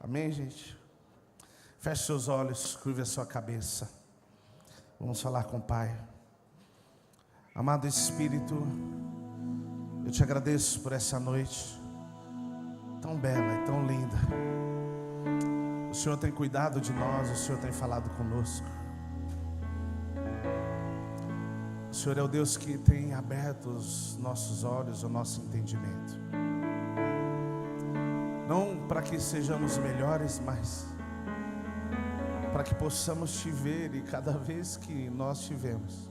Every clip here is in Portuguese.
Amém, gente? Feche seus olhos, curve a sua cabeça. Vamos falar com o Pai. Amado Espírito, eu te agradeço por essa noite tão bela e tão linda. O Senhor tem cuidado de nós, o Senhor tem falado conosco. O Senhor é o Deus que tem aberto os nossos olhos, o nosso entendimento. Não para que sejamos melhores, mas para que possamos te ver. E cada vez que nós te vemos,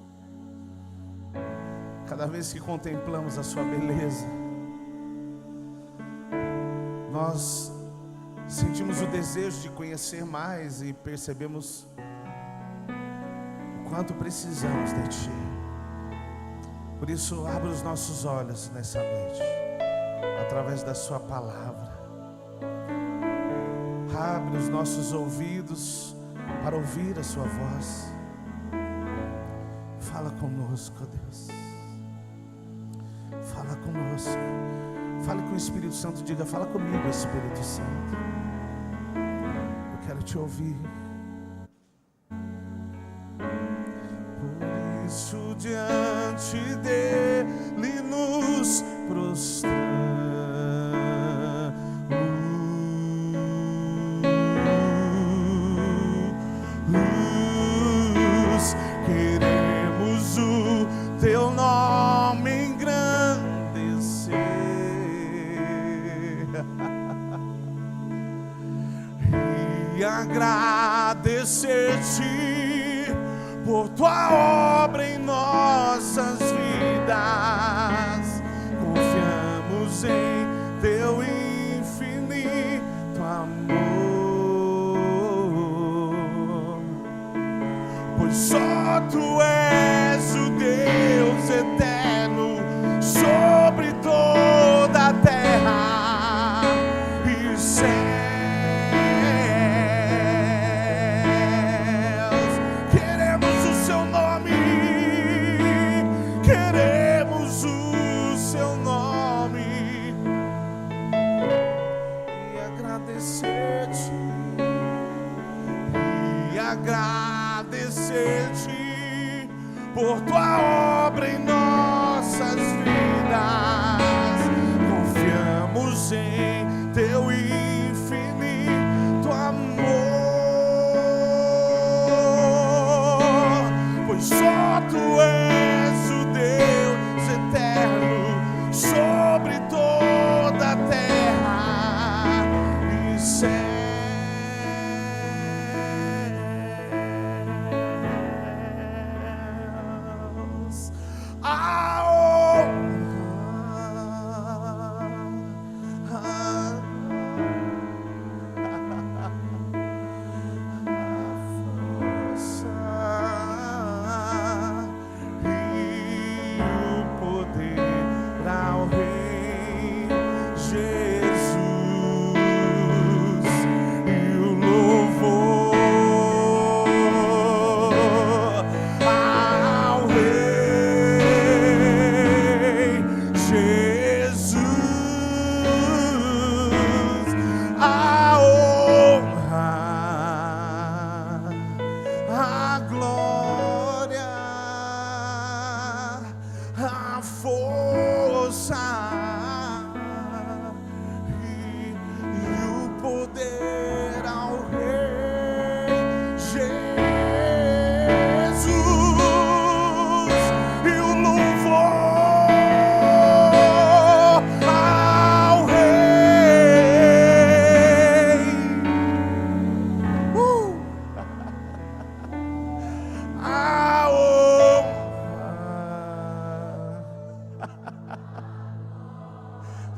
cada vez que contemplamos a sua beleza, nós sentimos o desejo de conhecer mais e percebemos o quanto precisamos de ti. Por isso, abra os nossos olhos nessa noite, através da sua palavra. Abre os nossos ouvidos para ouvir a sua voz. Fala conosco, Deus. Fala conosco. Fale com o Espírito Santo. Diga: fala comigo, Espírito Santo. Eu quero te ouvir. Por isso diante dele nos prostramos. Queremos o teu nome engrandecer e agradecer-te por tua obra em nossas vidas. Confiamos em teu infinito amor, pois só tu és o Deus eterno sobre toda a terra e céus. Queremos o seu nome, queremos o seu nome e agradecer-te, por tua obra em nossas vidas. Confiamos em teu infinito amor, pois só tu és o Deus eterno sobre toda a terra e céu.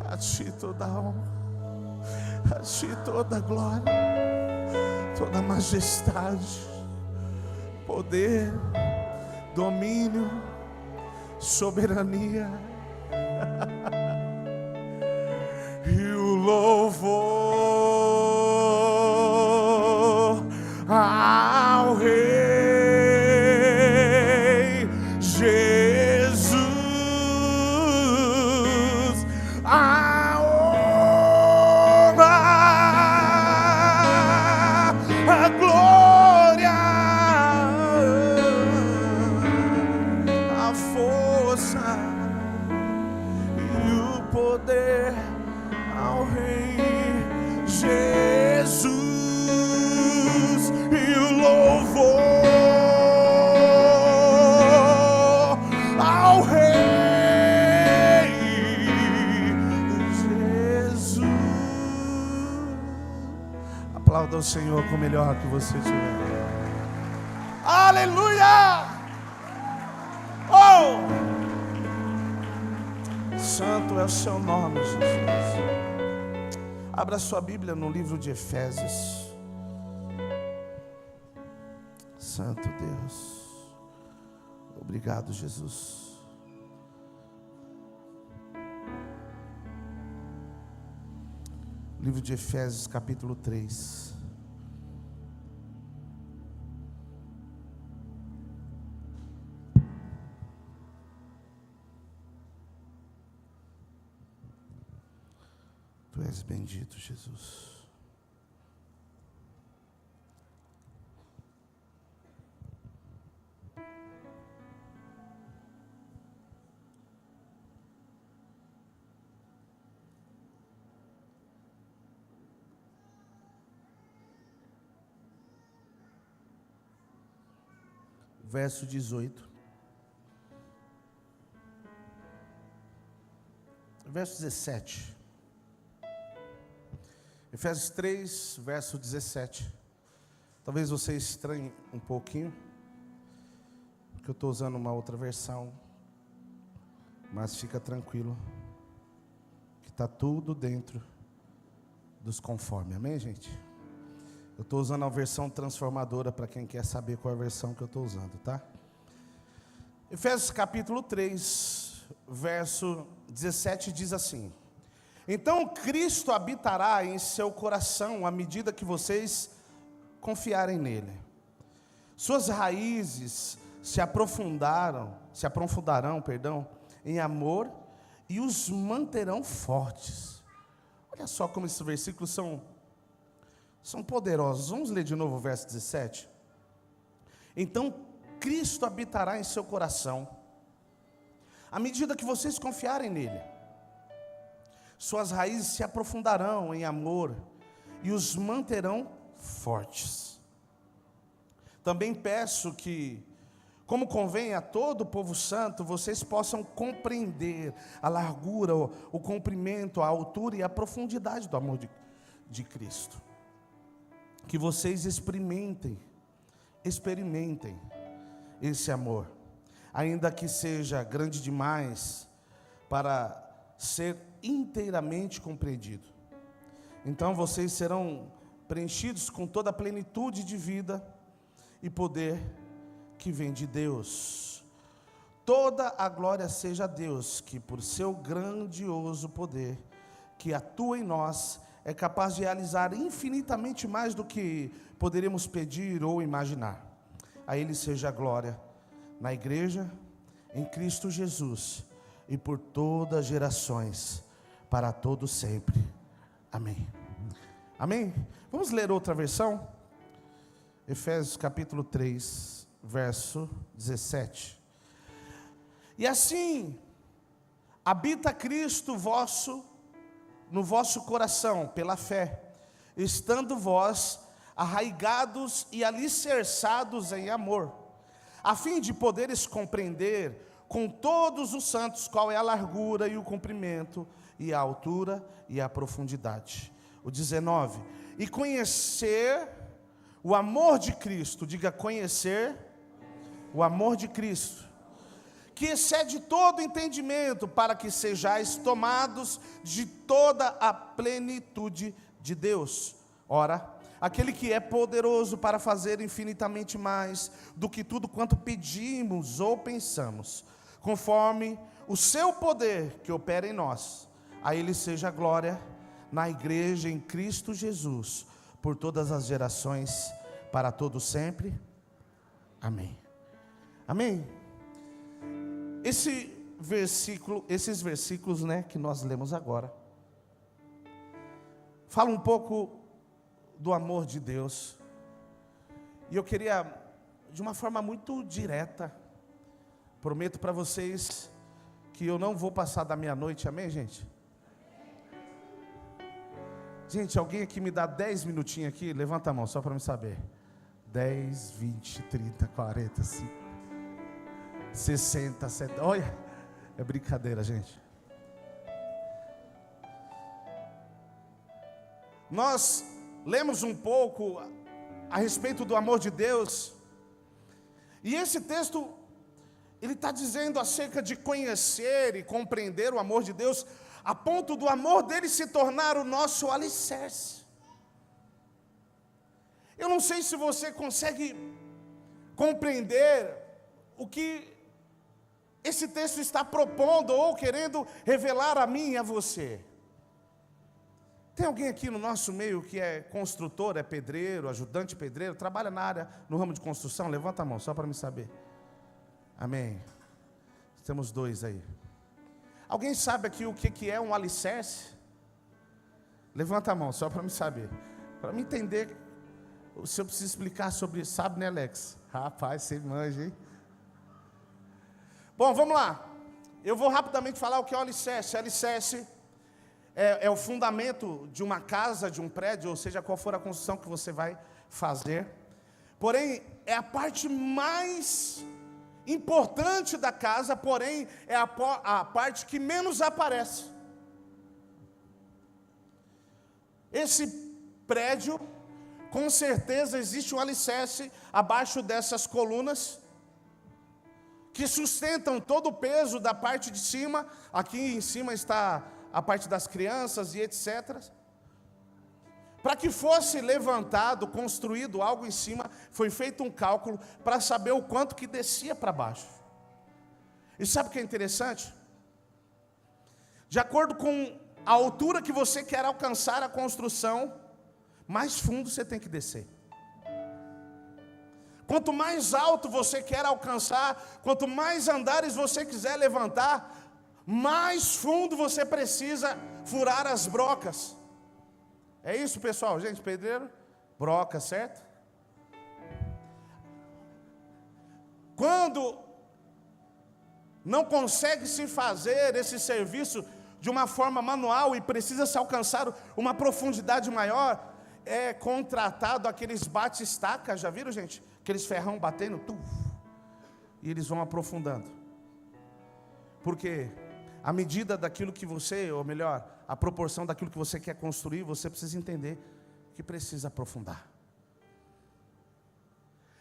A ti toda a honra, a ti toda a glória, toda a majestade, poder, domínio, soberania e o louvor ao Rei Jesus. A honra Aplauda o Senhor com o melhor que você tiver. Aleluia! Oh! Santo é o seu nome, Jesus. Abra sua Bíblia no livro de Efésios. Santo Deus. Obrigado, Jesus. Livro de Efésios, capítulo 3. Tu és bendito, Jesus. Verso 18. Verso 17. Efésios 3, verso 17. Talvez você estranhe um pouquinho, porque eu estou usando uma outra versão, mas fica tranquilo, que está tudo dentro dos conforme, amém, gente? Eu estou usando a versão transformadora para quem quer saber qual é a versão que eu estou usando, tá? Efésios capítulo 3, verso 17 diz assim: então Cristo habitará em seu coração à medida que vocês confiarem nele. Suas raízes se aprofundarão, em amor e os manterão fortes. Olha só como esses versículos são poderosos. Vamos ler de novo o verso 17. Então Cristo habitará em seu coração à medida que vocês confiarem nele. Suas raízes se aprofundarão em amor e os manterão fortes. Também peço que, como convém a todo o povo santo, vocês possam compreender a largura, o comprimento, a altura e a profundidade do amor de Cristo. Que vocês experimentem esse amor, ainda que seja grande demais para ser inteiramente compreendido. Então vocês serão preenchidos com toda a plenitude de vida e poder que vem de Deus. Toda a glória seja a Deus, que por seu grandioso poder que atua em nós, é capaz de realizar infinitamente mais do que poderíamos pedir ou imaginar. A Ele seja a glória na igreja, em Cristo Jesus, e por todas as gerações, para todos sempre. Amém. Amém? Vamos ler outra versão? Efésios capítulo 3, verso 17. E assim, habita Cristo no vosso coração, pela fé, estando vós arraigados e alicerçados em amor, a fim de poderes compreender com todos os santos qual é a largura e o comprimento, e a altura e a profundidade. O 19, e conhecer o amor de Cristo, diga conhecer o amor de Cristo, que excede todo entendimento, para que sejais tomados de toda a plenitude de Deus. Ora, aquele que é poderoso para fazer infinitamente mais do que tudo quanto pedimos ou pensamos, conforme o seu poder que opera em nós, a Ele seja a glória na igreja em Cristo Jesus, por todas as gerações, para todos sempre. Amém. Amém. Esses versículos, que nós lemos agora, falam um pouco do amor de Deus. E eu queria, de uma forma muito direta, prometo para vocês que eu não vou passar da meia-noite, amém, gente? Gente, alguém aqui me dá 10 minutinhos aqui? Levanta a mão, só para me saber. 10, 20, 30, 40, 50, 60, 70. Olha, é brincadeira, gente. Nós lemos um pouco a respeito do amor de Deus. E esse texto, ele está dizendo acerca de conhecer e compreender o amor de Deus, a ponto do amor dele se tornar o nosso alicerce. Eu não sei se você consegue compreender o que esse texto está propondo ou querendo revelar a mim e a você. Tem alguém aqui no nosso meio que é construtor, é pedreiro, ajudante pedreiro, trabalha na área, no ramo de construção? Levanta a mão, só para me saber. Amém. Temos 2 aí. Alguém sabe aqui o que é um alicerce? Levanta a mão, só para me saber. Para me entender, se eu preciso explicar sobre isso, sabe, né, Alex? Rapaz, você manja, hein? Bom, vamos lá. Eu vou rapidamente falar o que é o alicerce. Alicerce é o fundamento de uma casa, de um prédio, ou seja, qual for a construção que você vai fazer. Porém, é a parte mais importante da casa, porém, é a parte que menos aparece. Esse prédio, com certeza, existe um alicerce abaixo dessas colunas, que sustentam todo o peso da parte de cima. Aqui em cima está a parte das crianças e etc. Para que fosse levantado, construído algo em cima, foi feito um cálculo para saber o quanto que descia para baixo. E sabe o que é interessante? De acordo com a altura que você quer alcançar a construção, mais fundo você tem que descer. Quanto mais alto você quer alcançar, quanto mais andares você quiser levantar, mais fundo você precisa furar as brocas. É isso, pessoal? Gente, pedreiro, broca, certo? Quando não consegue se fazer esse serviço de uma forma manual e precisa se alcançar uma profundidade maior, é contratado aqueles bate-estaca, já viram, gente? Aqueles ferrão batendo, e eles vão aprofundando. Porque a medida daquilo que você, ou melhor, a proporção daquilo que você quer construir, você precisa entender que precisa aprofundar.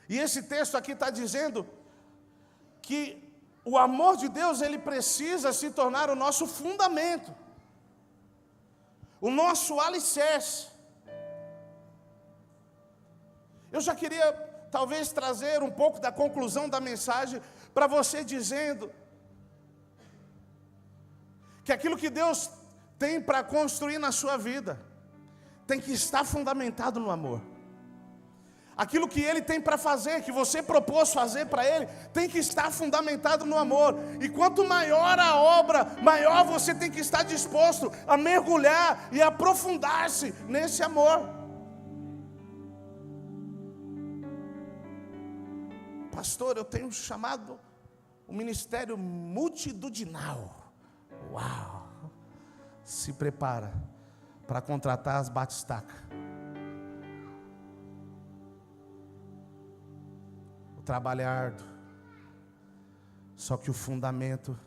E esse texto aqui está dizendo que o amor de Deus, ele precisa se tornar o nosso fundamento, o nosso alicerce. Eu já queria talvez trazer um pouco da conclusão da mensagem para você, dizendo que aquilo que Deus tem para construir na sua vida tem que estar fundamentado no amor. Aquilo que Ele tem para fazer, que você propôs fazer para Ele, tem que estar fundamentado no amor. E quanto maior a obra, maior você tem que estar disposto a mergulhar e aprofundar-se nesse amor. Pastor, eu tenho chamado o ministério multitudinal. Uau! Se prepara para contratar as bate-estaca. O trabalho é árduo. Só que o fundamento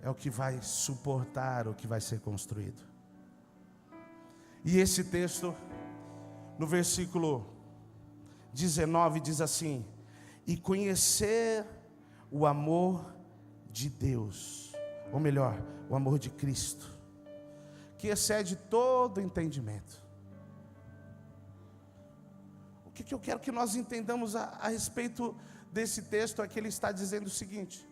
é o que vai suportar o que vai ser construído. E esse texto, no versículo 19, diz assim: e conhecer o amor de Deus, ou melhor, o amor de Cristo, que excede todo entendimento. O que eu quero que nós entendamos a respeito desse texto é que ele está dizendo o seguinte: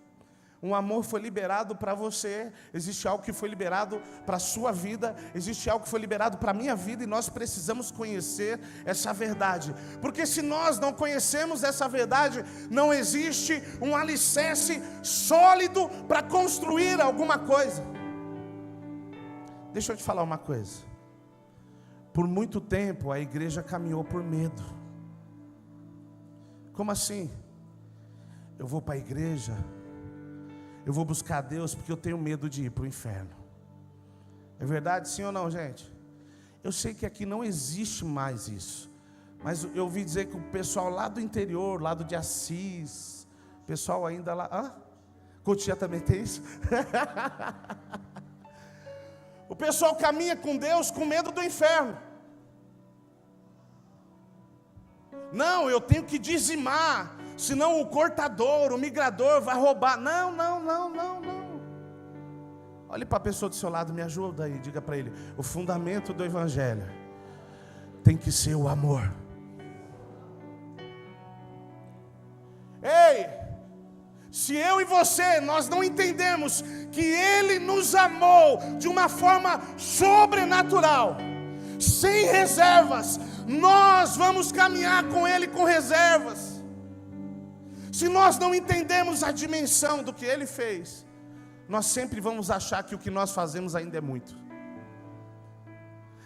um amor foi liberado para você, existe algo que foi liberado para a sua vida, existe algo que foi liberado para a minha vida, e nós precisamos conhecer essa verdade, porque se nós não conhecemos essa verdade, não existe um alicerce sólido para construir alguma coisa. Deixa eu te falar uma coisa. Por muito tempo a igreja caminhou por medo. Como assim? Eu vou para a igreja, eu vou buscar a Deus porque eu tenho medo de ir para o inferno. É verdade, sim ou não, gente? Eu sei que aqui não existe mais isso, mas eu ouvi dizer que o pessoal lá do interior, lá de Assis, o pessoal ainda lá, Cotia também tem isso? O pessoal caminha com Deus com medo do inferno. Não, eu tenho que dizimar, senão o cortador, o migrador vai roubar. Não. Olhe para a pessoa do seu lado, me ajuda aí, diga para ele: o fundamento do evangelho tem que ser o amor. Ei, se eu e você, nós não entendemos que Ele nos amou de uma forma sobrenatural, sem reservas, nós vamos caminhar com Ele com reservas. Se nós não entendemos a dimensão do que Ele fez, nós sempre vamos achar que o que nós fazemos ainda é muito.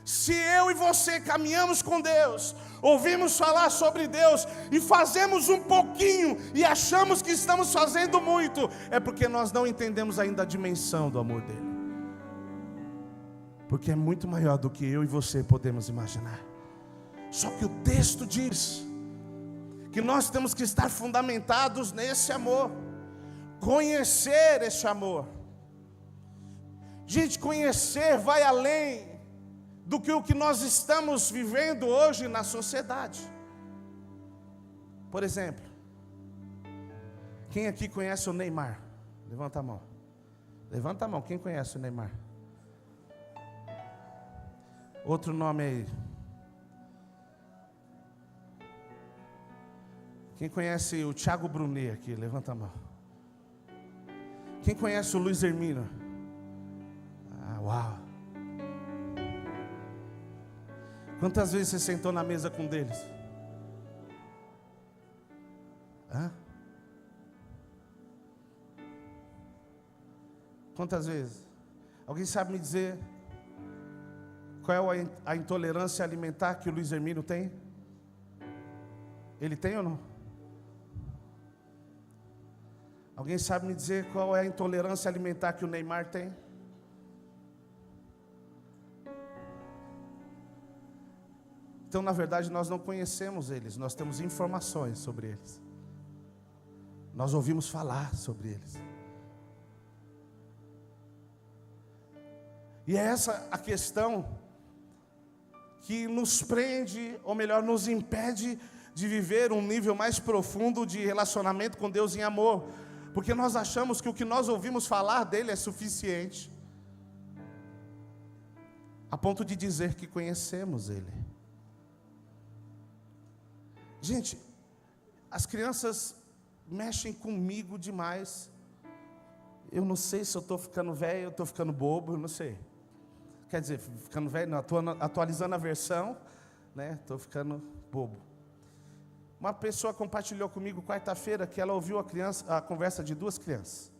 Se eu e você caminhamos com Deus, ouvimos falar sobre Deus e fazemos um pouquinho e achamos que estamos fazendo muito, é porque nós não entendemos ainda a dimensão do amor dele. Porque é muito maior do que eu e você podemos imaginar. Só que o texto diz que nós temos que estar fundamentados nesse amor, conhecer esse amor. Gente, conhecer vai além do que o que nós estamos vivendo hoje na sociedade. Por exemplo, quem aqui conhece o Neymar? Levanta a mão. Levanta a mão, quem conhece o Neymar? Outro nome aí. Quem conhece o Thiago Brunet aqui? Levanta a mão. Quem conhece o Luiz Hermino? Ah, uau. Quantas vezes você sentou na mesa com um deles? Hã? Quantas vezes? Alguém sabe me dizer qual é a intolerância alimentar que o Luiz Hermino tem? Ele tem ou não? Alguém sabe me dizer qual é a intolerância alimentar que o Neymar tem? Então, na verdade, nós não conhecemos eles, nós temos informações sobre eles. Nós ouvimos falar sobre eles. E é essa a questão que nos prende, ou melhor, nos impede de viver um nível mais profundo de relacionamento com Deus em amor. Porque nós achamos que o que nós ouvimos falar dele é suficiente, a ponto de dizer que conhecemos ele. Gente, as crianças mexem comigo demais. Eu não sei se eu estou ficando velho, eu estou ficando bobo, eu não sei. Quer dizer, ficando velho, não, estou atualizando a versão, né? Estou ficando bobo. Uma pessoa compartilhou comigo quarta-feira que ela ouviu a conversa de duas crianças.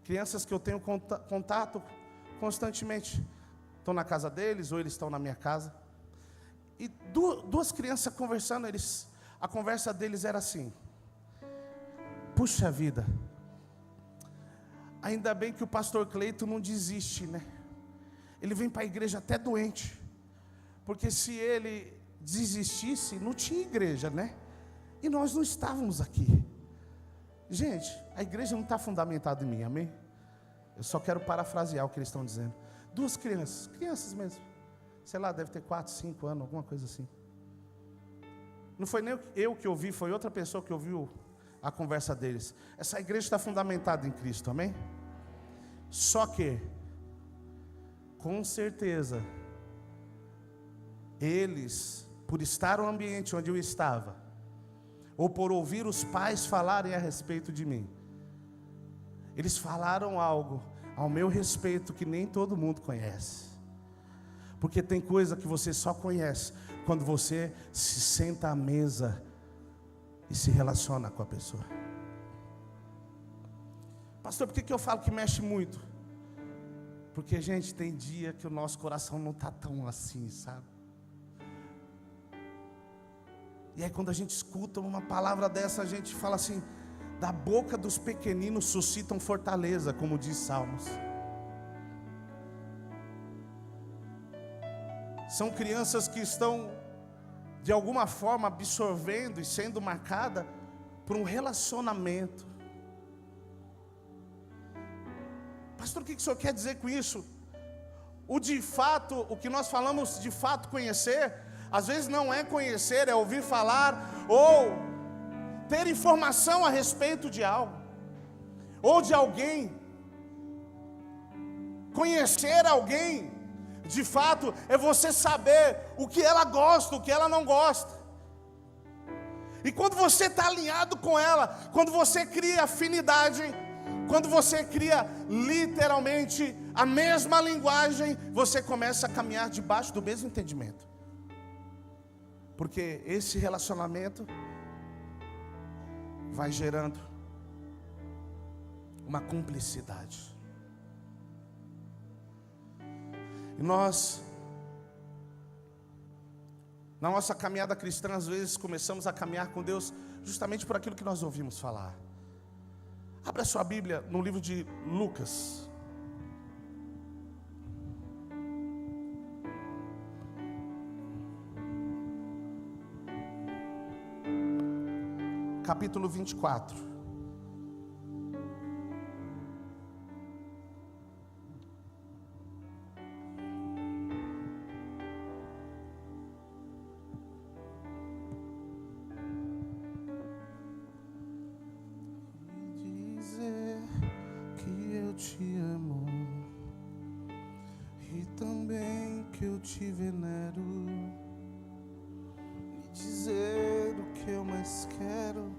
Crianças que eu tenho contato constantemente. Estão na casa deles ou eles estão na minha casa. E duas crianças conversando, a conversa deles era assim: puxa vida, ainda bem que o pastor Cleito não desiste, né? Ele vem para a igreja até doente, porque se ele desistisse, não tinha igreja, né? E nós não estávamos aqui. Gente, a igreja não está fundamentada em mim, amém? Eu só quero parafrasear o que eles estão dizendo. Duas crianças mesmo. Sei lá, deve ter 4, 5 anos, alguma coisa assim. Não foi nem eu que ouvi, foi outra pessoa que ouviu a conversa deles. Essa igreja está fundamentada em Cristo, amém? Só que, com certeza, eles, por estar no ambiente onde eu estava, ou por ouvir os pais falarem a respeito de mim, eles falaram algo ao meu respeito que nem todo mundo conhece. Porque tem coisa que você só conhece quando você se senta à mesa e se relaciona com a pessoa. Pastor, por que eu falo que mexe muito? Porque, gente, tem dia que o nosso coração não está tão assim, sabe? E aí quando a gente escuta uma palavra dessa, a gente fala assim: da boca dos pequeninos suscitam fortaleza, como diz Salmos. São crianças que estão, de alguma forma, absorvendo e sendo marcada por um relacionamento. Pastor, o que o senhor quer dizer com isso? O que nós falamos de fato conhecer, Às vezes não é conhecer, é ouvir falar ou ter informação a respeito de algo ou de alguém. Conhecer alguém, de fato, é você saber o que ela gosta, o que ela não gosta. E quando você está alinhado com ela, quando você cria afinidade, quando você cria literalmente a mesma linguagem, você começa a caminhar debaixo do mesmo entendimento. Porque esse relacionamento vai gerando uma cumplicidade. E nós, na nossa caminhada cristã, às vezes começamos a caminhar com Deus justamente por aquilo que nós ouvimos falar. Abra sua Bíblia no livro de Lucas. Capítulo 24. Dizer que eu te amo e também que eu te venero, e dizer o que eu mais quero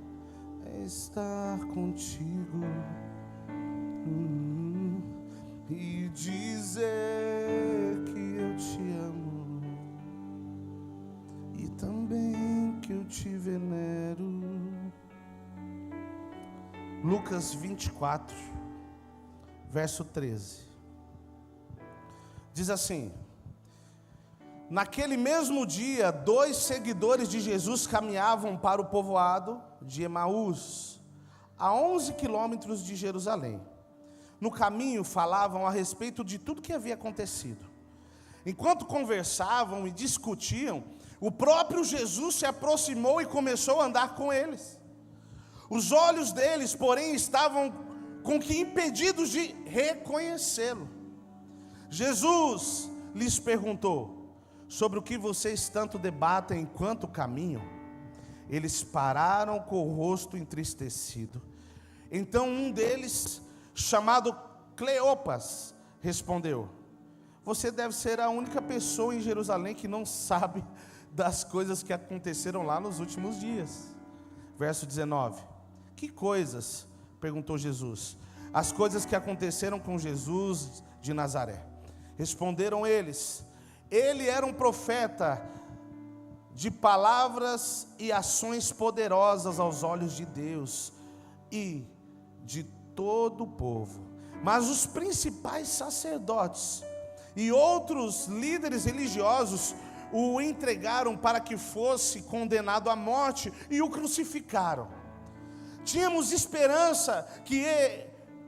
é estar contigo, e dizer que eu te amo e também que eu te venero. Lucas 24, verso 13, diz assim: naquele mesmo dia, 2 seguidores de Jesus caminhavam para o povoado de Emaús, a 11 quilômetros de Jerusalém. No caminho falavam a respeito de tudo que havia acontecido. Enquanto conversavam e discutiam, o próprio Jesus se aproximou e começou a andar com eles. Os olhos deles, porém, estavam com que impedidos de reconhecê-lo. Jesus lhes perguntou: sobre o que vocês tanto debatem enquanto caminham? Eles pararam com o rosto entristecido. Então um deles, chamado Cleopas, respondeu: você deve ser a única pessoa em Jerusalém que não sabe das coisas que aconteceram lá nos últimos dias. Verso 19: que coisas? Perguntou Jesus. As coisas que aconteceram com Jesus de Nazaré. Responderam eles: ele era um profeta de palavras e ações poderosas aos olhos de Deus e de todo o povo. Mas os principais sacerdotes e outros líderes religiosos o entregaram para que fosse condenado à morte e o crucificaram. Tínhamos esperança que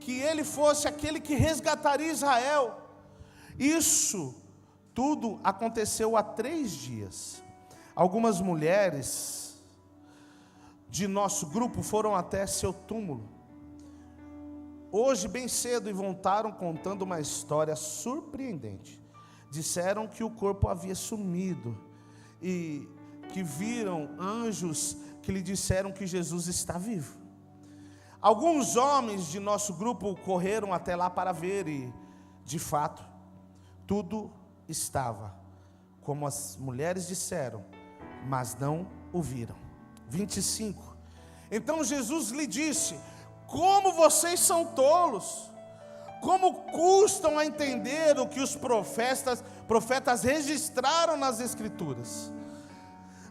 ele fosse aquele que resgataria Israel. Isso tudo aconteceu há 3 dias. Algumas mulheres de nosso grupo foram até seu túmulo hoje bem cedo e voltaram contando uma história surpreendente. Disseram que o corpo havia sumido e que viram anjos que lhe disseram que Jesus está vivo. Alguns homens de nosso grupo correram até lá para ver e, de fato, tudo estava como as mulheres disseram, mas não o viram. 25. Então Jesus lhe disse: como vocês são tolos, como custam a entender o que os profetas registraram nas Escrituras.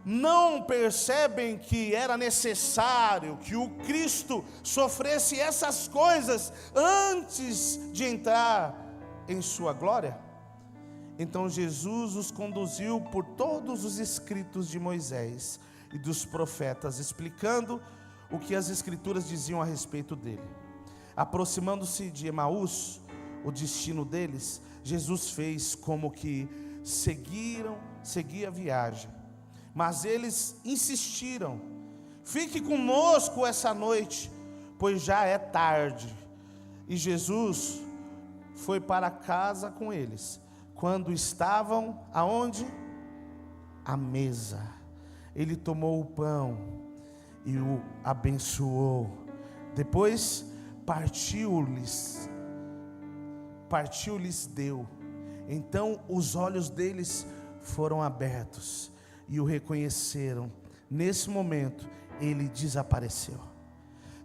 Não percebem que era necessário que o Cristo sofresse essas coisas antes de entrar em sua glória? Então Jesus os conduziu por todos os escritos de Moisés e dos profetas, explicando o que as Escrituras diziam a respeito dele. Aproximando-se de Emaús, o destino deles, Jesus fez como que seguia a viagem. Mas eles insistiram: fique conosco essa noite, pois já é tarde. E Jesus foi para casa com eles. Quando estavam aonde? à mesa. Ele tomou o pão e o abençoou. Depois partiu-lhes deu. Então os olhos deles foram abertos e o reconheceram. Nesse momento ele desapareceu.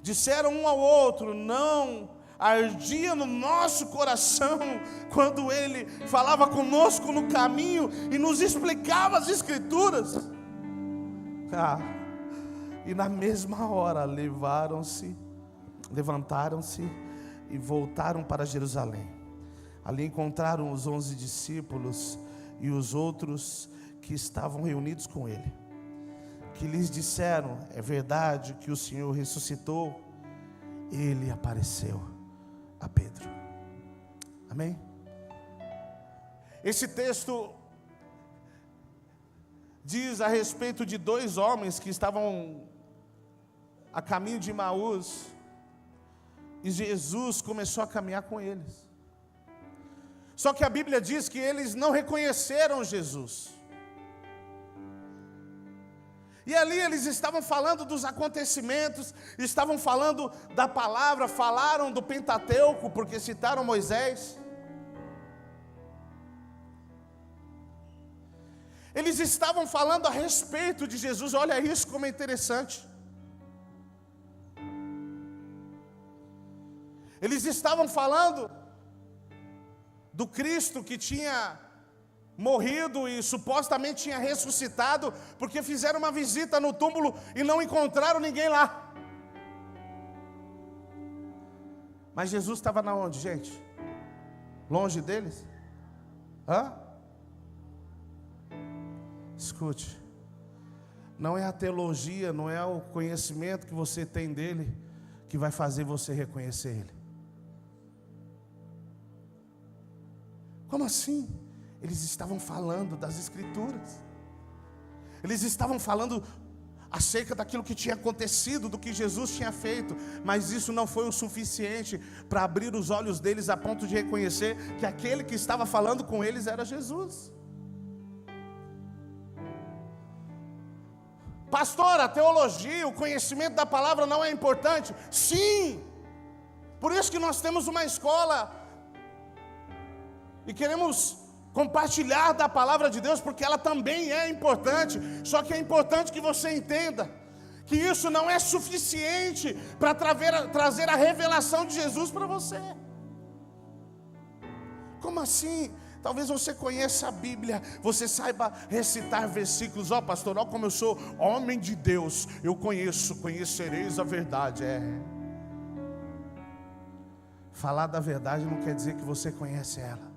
Disseram um ao outro: não ardia no nosso coração quando ele falava conosco no caminho e nos explicava as Escrituras? E na mesma hora levantaram-se e voltaram para Jerusalém. Ali encontraram os 11 discípulos e os outros que estavam reunidos com ele, que lhes disseram: é verdade que o Senhor ressuscitou? Ele apareceu a Pedro. Amém? Esse texto diz a respeito de 2 homens que estavam a caminho de Emaús, e Jesus começou a caminhar com eles. Só que a Bíblia diz que eles não reconheceram Jesus. E ali eles estavam falando dos acontecimentos, estavam falando da palavra, falaram do Pentateuco, porque citaram Moisés. Eles estavam falando a respeito de Jesus. Olha isso como é interessante. Eles estavam falando do Cristo que tinha morrido e supostamente tinha ressuscitado, porque fizeram uma visita no túmulo e não encontraram ninguém lá. Mas Jesus estava na onde, gente? Longe deles? Escute, não é a teologia, não é o conhecimento que você tem dele que vai fazer você reconhecer ele. Como assim? Eles estavam falando das Escrituras. Eles estavam falando acerca daquilo que tinha acontecido, do que Jesus tinha feito. Mas isso não foi o suficiente para abrir os olhos deles a ponto de reconhecer que aquele que estava falando com eles era Jesus. Pastor, a teologia, o conhecimento da palavra não é importante? Sim! Por isso que nós temos uma escola e queremos compartilhar da palavra de Deus, porque ela também é importante. Só que é importante que você entenda que isso não é suficiente para trazer a revelação de Jesus para você. Como assim? Talvez você conheça a Bíblia, você saiba recitar versículos. Pastor, como eu sou homem de Deus, eu conhecereis a verdade. Falar da verdade não quer dizer que você conhece ela.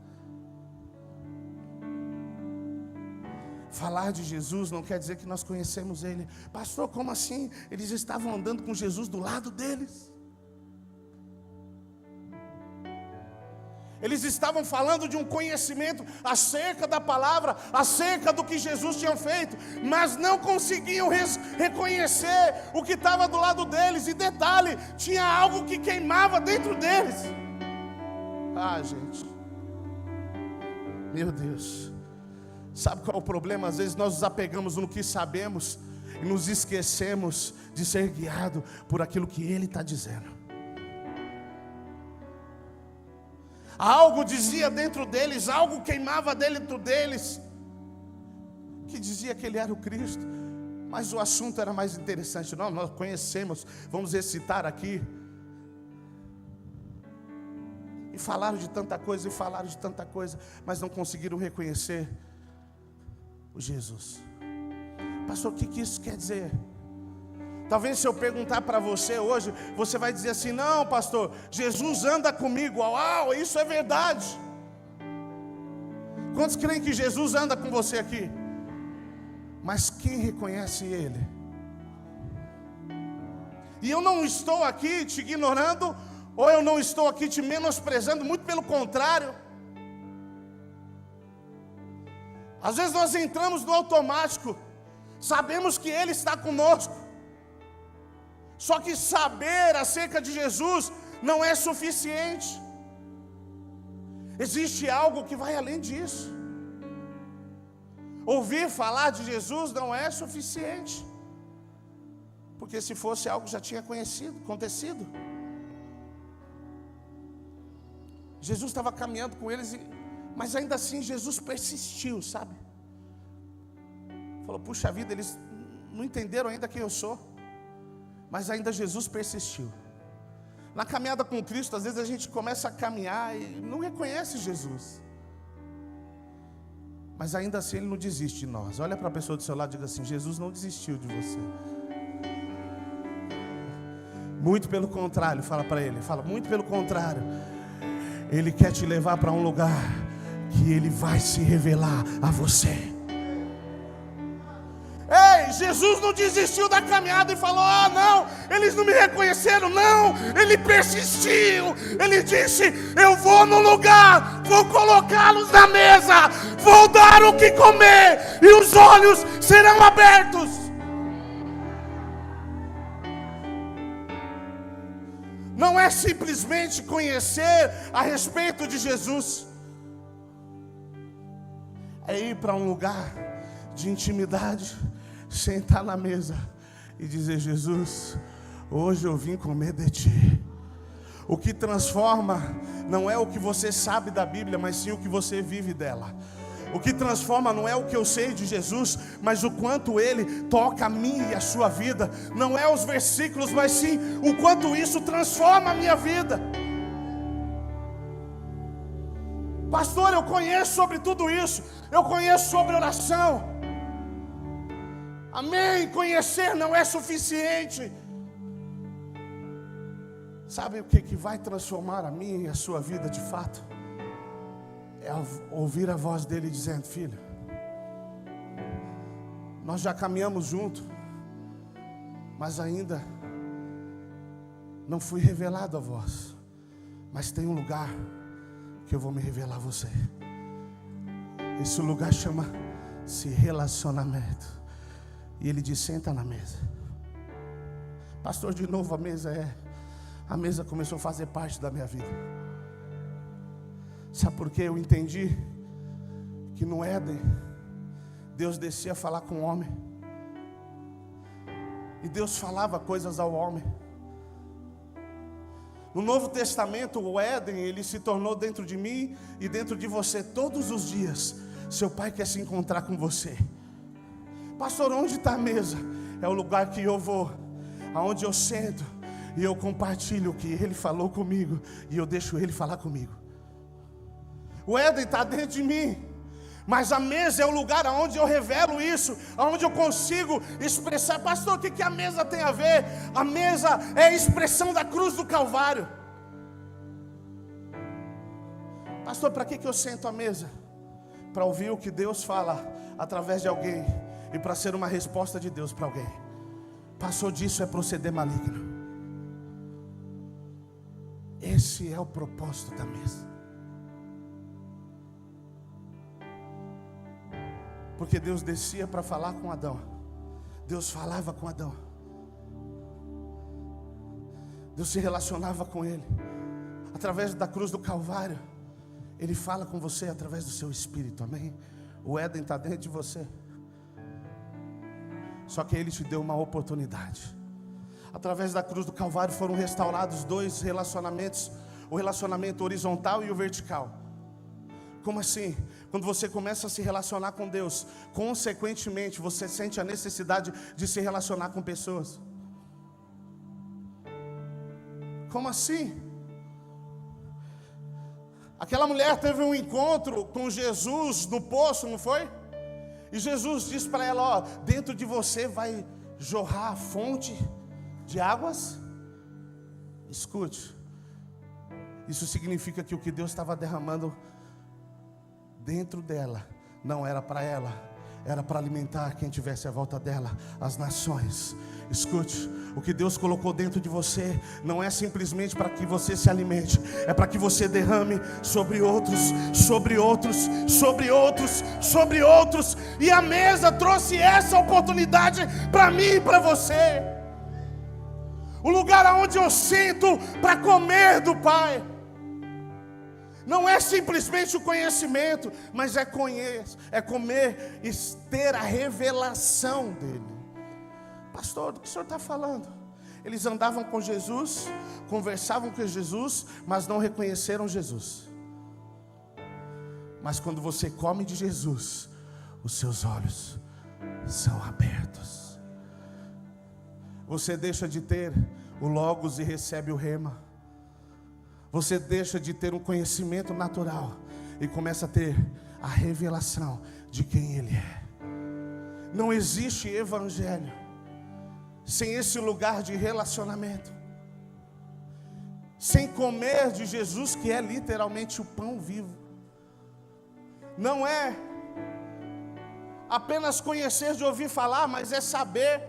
Falar de Jesus não quer dizer que nós conhecemos Ele. Pastor, como assim? Eles estavam andando com Jesus do lado deles. Eles estavam falando de um conhecimento acerca da palavra, acerca do que Jesus tinha feito, mas não conseguiam reconhecer o que estava do lado deles. E detalhe, tinha algo que queimava dentro deles. Gente, meu Deus. Sabe qual é o problema? Às vezes nós nos apegamos no que sabemos e nos esquecemos de ser guiado por aquilo que Ele está dizendo. Algo dizia dentro deles, algo queimava dentro deles, que dizia que Ele era o Cristo. Mas o assunto era mais interessante. Nós conhecemos, vamos recitar aqui. E falaram de tanta coisa, mas não conseguiram reconhecer o Jesus. Pastor, o que isso quer dizer? Talvez se eu perguntar para você hoje, você vai dizer assim: não, pastor, Jesus anda comigo. Uau, isso é verdade. Quantos creem que Jesus anda com você aqui? Mas quem reconhece Ele? E eu não estou aqui te ignorando, ou eu não estou aqui te menosprezando, muito pelo contrário. Às vezes nós entramos no automático, sabemos que Ele está conosco, só que saber acerca de Jesus não é suficiente. Existe algo que vai além disso. ouvir falar de Jesus não é suficiente. Porque se fosse algo que já tinha acontecido. Jesus estava caminhando com eles, mas ainda assim Jesus persistiu, sabe? Falou, puxa vida, eles não entenderam ainda quem eu sou. Mas ainda Jesus persistiu. Na caminhada com Cristo, às vezes a gente começa a caminhar e não reconhece Jesus. Mas ainda assim Ele não desiste de nós. Olha para a pessoa do seu lado e diga assim, Jesus não desistiu de você. Muito pelo contrário, fala para ele, fala, muito pelo contrário. Ele quer te levar para um lugar que Ele vai se revelar a você. Ei, Jesus não desistiu da caminhada e falou, não, eles não me reconheceram, não. Ele persistiu, ele disse, eu vou no lugar, vou colocá-los na mesa, vou dar o que comer e os olhos serão abertos. Não é simplesmente conhecer a respeito de Jesus, é ir para um lugar de intimidade, sentar na mesa e dizer, Jesus, hoje eu vim comer de Ti. O que transforma não é o que você sabe da Bíblia, mas sim o que você vive dela. O que transforma não é o que eu sei de Jesus, mas o quanto Ele toca a mim e a sua vida. Não é os versículos, mas sim o quanto isso transforma a minha vida. Pastor, eu conheço sobre tudo isso. Eu conheço sobre oração. Amém, conhecer não é suficiente. Sabe o que vai transformar a minha e a sua vida de fato? É ouvir a voz dele dizendo, filho, nós já caminhamos junto, mas ainda não fui revelado a vós, mas tem um lugar que eu vou me revelar a você. Esse lugar chama-se relacionamento. E ele diz, senta na mesa. Pastor, de novo a mesa começou a fazer parte da minha vida. Sabe por quê? Eu entendi que no Éden Deus descia a falar com o homem, e Deus falava coisas ao homem. No Novo Testamento, o Éden, ele se tornou dentro de mim e dentro de você. Todos os dias seu Pai quer se encontrar com você. Pastor, onde está a mesa? É o lugar que eu vou, aonde eu sento e eu compartilho o que Ele falou comigo, e eu deixo Ele falar comigo. O Éden está dentro de mim, mas a mesa é o lugar onde eu revelo isso, onde eu consigo expressar. Pastor, o que a mesa tem a ver? A mesa é a expressão da cruz do Calvário. Pastor, para que eu sento à mesa? Para ouvir o que Deus fala através de alguém, e para ser uma resposta de Deus para alguém. Passou disso é proceder maligno. Esse é o propósito da mesa. Porque Deus descia para falar com Adão. Deus falava com Adão. Deus se relacionava com ele. Através da cruz do Calvário, Ele fala com você através do seu espírito, amém? O Éden está dentro de você. Só que Ele te deu uma oportunidade. Através da cruz do Calvário foram restaurados dois relacionamentos. O relacionamento horizontal e o vertical. Como assim? Quando você começa a se relacionar com Deus, consequentemente você sente a necessidade de se relacionar com pessoas. Como assim? Aquela mulher teve um encontro com Jesus no poço, não foi? E Jesus disse para ela, ó, dentro de você vai jorrar a fonte de águas. Escute, isso significa que o que Deus estava derramando dentro dela não era para ela, era para alimentar quem tivesse à volta dela, as nações. Escute, o que Deus colocou dentro de você não é simplesmente para que você se alimente, é para que você derrame sobre outros, sobre outros, sobre outros, sobre outros. E a mesa trouxe essa oportunidade para mim e para você. O lugar onde eu sento para comer do Pai. Não é simplesmente o conhecimento, mas é comer e ter a revelação dele. Pastor, do que o senhor está falando? Eles andavam com Jesus, conversavam com Jesus, mas não reconheceram Jesus. Mas quando você come de Jesus, os seus olhos são abertos. Você deixa de ter o Logos e recebe o Rema. Você deixa de ter um conhecimento natural e começa a ter a revelação de quem Ele é. Não existe evangelho sem esse lugar de relacionamento, sem comer de Jesus, que é literalmente o pão vivo. Não é apenas conhecer de ouvir falar, mas é saber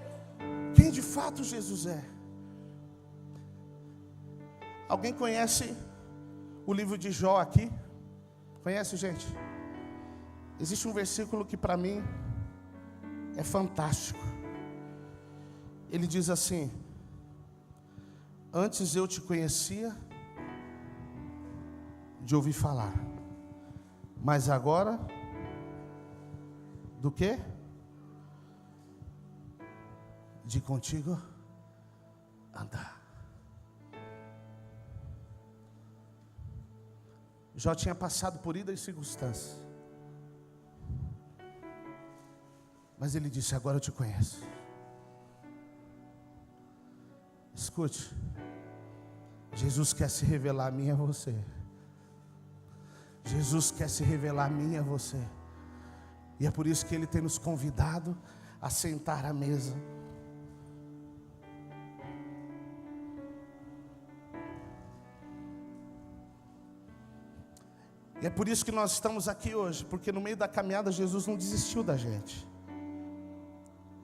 quem de fato Jesus é. Alguém conhece o livro de Jó aqui? Conhece, gente? Existe um versículo que para mim é fantástico. Ele diz assim: antes eu te conhecia de ouvir falar, mas agora do quê? De contigo andar. Jó tinha passado por idas circunstâncias, mas ele disse: agora eu te conheço. Escute, Jesus quer se revelar a mim e a você. Jesus quer se revelar a mim e a você. E é por isso que Ele tem nos convidado a sentar à mesa. E é por isso que nós estamos aqui hoje, porque no meio da caminhada Jesus não desistiu da gente.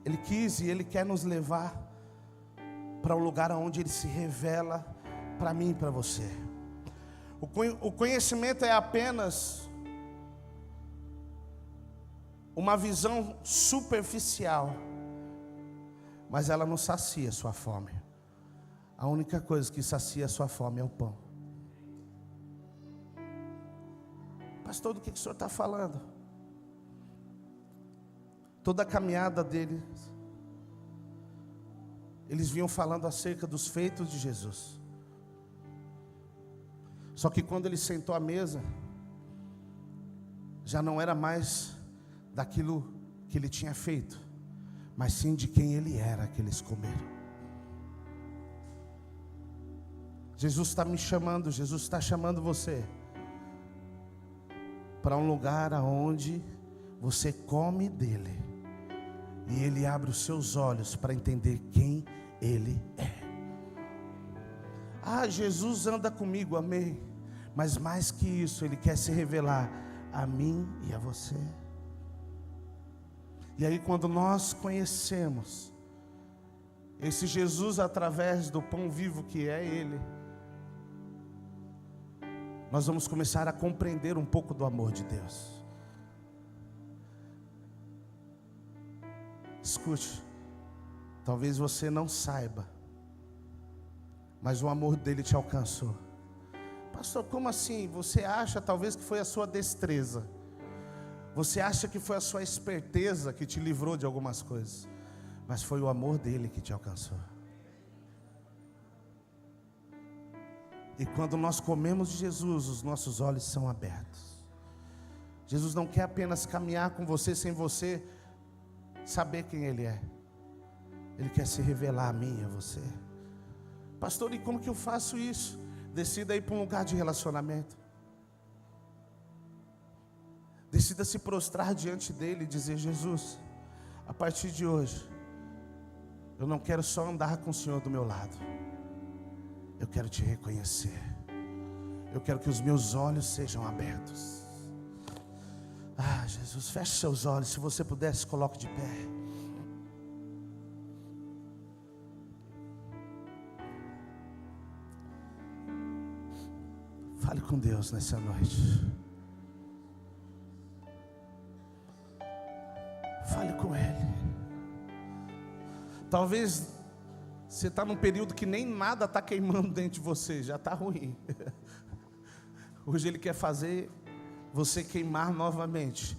Ele quis e Ele quer nos levar para um lugar onde Ele se revela para mim e para você. O conhecimento é apenas uma visão superficial, mas ela não sacia a sua fome. A única coisa que sacia a sua fome é o pão. Pastor, do que o senhor está falando? Toda a caminhada deles, eles vinham falando acerca dos feitos de Jesus. Só que quando ele sentou à mesa, já não era mais daquilo que ele tinha feito, mas sim de quem ele era que eles comeram. Jesus está me chamando, Jesus está chamando você para um lugar onde você come dele e ele abre os seus olhos para entender quem ele é. Ah, Jesus anda comigo, amém. Mas mais que isso, Ele quer se revelar a mim e a você. E aí quando nós conhecemos esse Jesus através do pão vivo que é Ele, nós vamos começar a compreender um pouco do amor de Deus. Escute, talvez você não saiba, mas o amor dele te alcançou. Pastor, como assim? Você acha talvez que foi a sua destreza, você acha que foi a sua esperteza que te livrou de algumas coisas, mas foi o amor dele que te alcançou. E quando nós comemos de Jesus, os nossos olhos são abertos. Jesus não quer apenas caminhar com você sem você saber quem Ele é. Ele quer se revelar a mim e a você. Pastor, e como que eu faço isso? Decida ir para um lugar de relacionamento. Decida se prostrar diante dEle e dizer: Jesus, a partir de hoje, eu não quero só andar com o Senhor do meu lado. Eu quero te reconhecer. Eu quero que os meus olhos sejam abertos. Ah, Jesus, feche seus olhos. Se você puder, se coloque de pé. Fale com Deus nessa noite. Fale com Ele. Talvez você está num período que nem nada está queimando dentro de você, já está ruim. Hoje Ele quer fazer você queimar novamente.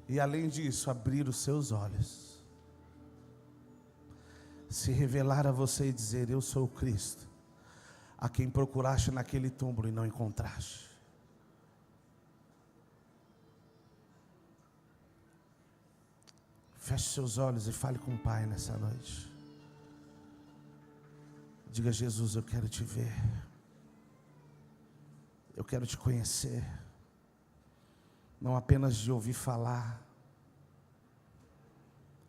E além disso, abrir os seus olhos. Se revelar a você e dizer: eu sou o Cristo, a quem procuraste naquele túmulo e não encontraste. Feche seus olhos e fale com o Pai nessa noite. Diga: Jesus, eu quero te ver. Eu quero te conhecer. Não apenas de ouvir falar,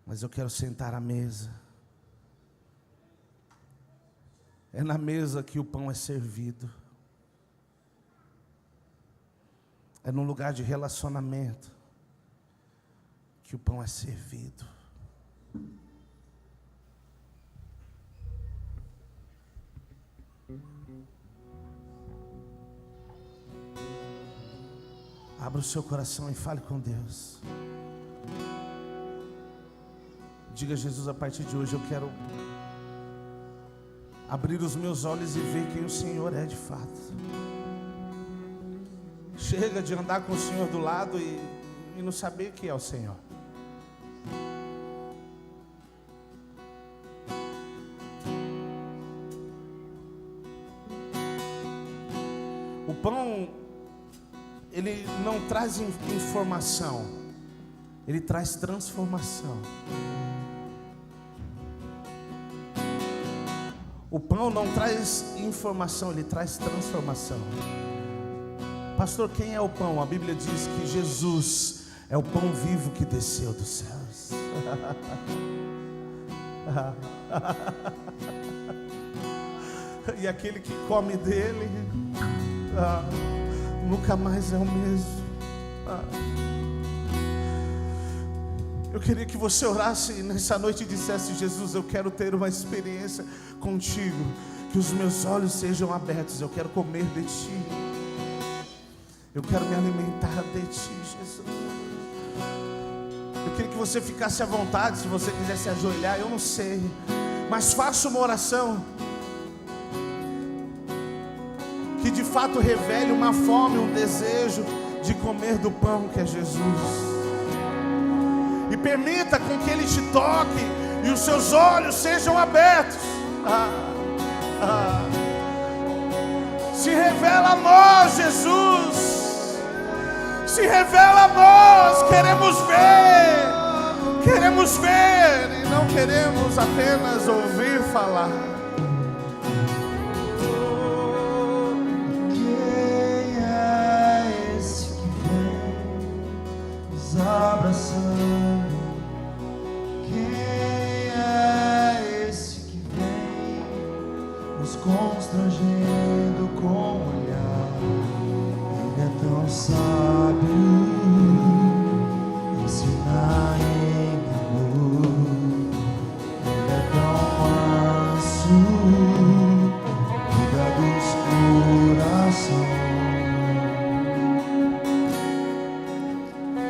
mas eu quero sentar à mesa. É na mesa que o pão é servido. É num lugar de relacionamento que o pão é servido. Abra o seu coração e fale com Deus. Diga: Jesus, a partir de hoje eu quero abrir os meus olhos e ver quem o Senhor é de fato. Chega de andar com o Senhor do lado e não saber quem é o Senhor. O pão, ele não traz informação, ele traz transformação. O pão não traz informação, ele traz transformação. Pastor, quem é o pão? A Bíblia diz que Jesus é o pão vivo que desceu dos céus. E aquele que come dele nunca mais é o mesmo. Eu queria que você orasse nessa noite e dissesse: Jesus, eu quero ter uma experiência contigo, que os meus olhos sejam abertos, eu quero comer de ti, eu quero me alimentar de ti, Jesus. Eu queria que você ficasse à vontade, se você quiser se ajoelhar, eu não sei, mas faça uma oração que de fato revele uma fome, um desejo de comer do pão que é Jesus. E permita com que Ele te toque e os seus olhos sejam abertos. Se revela a nós, Jesus. Se revela a nós. Queremos ver e não queremos apenas ouvir falar. Quem é esse que vem nos abraçando? Constrangendo com o olhar, Ele é tão sábio, ensina em amor. Ele é tão manso, cuida dos corações.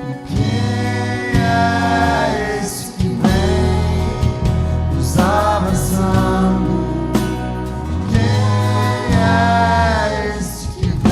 E quem é esse que vem nos abraçando? Quem é esse que vem?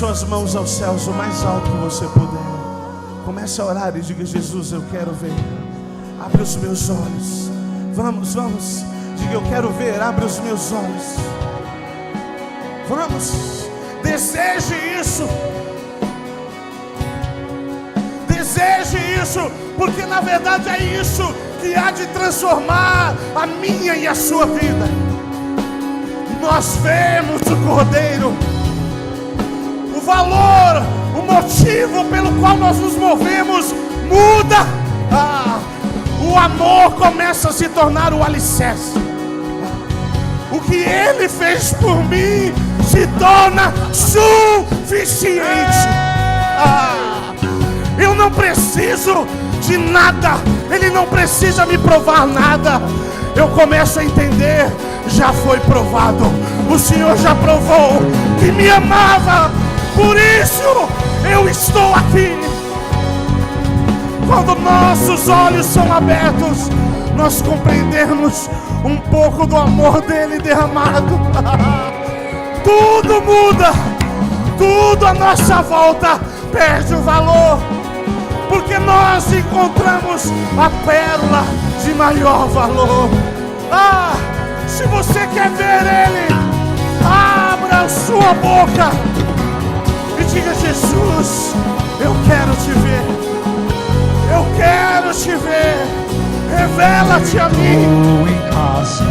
suas mãos aos céus o mais alto que você puder. Comece a orar e diga: Jesus, eu quero ver. Abre os meus olhos. Vamos, vamos. Diga: eu quero ver. Abre os meus olhos. Vamos. Deseje isso. Deseje isso, porque na verdade é isso que há de transformar a minha e a sua vida. Nós vemos o Cordeiro, o valor, o motivo pelo qual nós nos movemos muda. O amor começa a se tornar o alicerce. O que Ele fez por mim se torna suficiente. Eu não preciso de nada, Ele não precisa me provar nada. Eu começo a entender: já foi provado, o Senhor já provou que me amava, por isso eu estou aqui. Quando nossos olhos são abertos, nós compreendemos um pouco do amor dele derramado. Tudo muda, tudo à nossa volta perde o valor, porque nós encontramos a pérola de maior valor. Se você quer ver Ele, abra a sua boca e diga: Jesus, eu quero te ver. Eu quero te ver. Revela-te a mim. Estou em casa.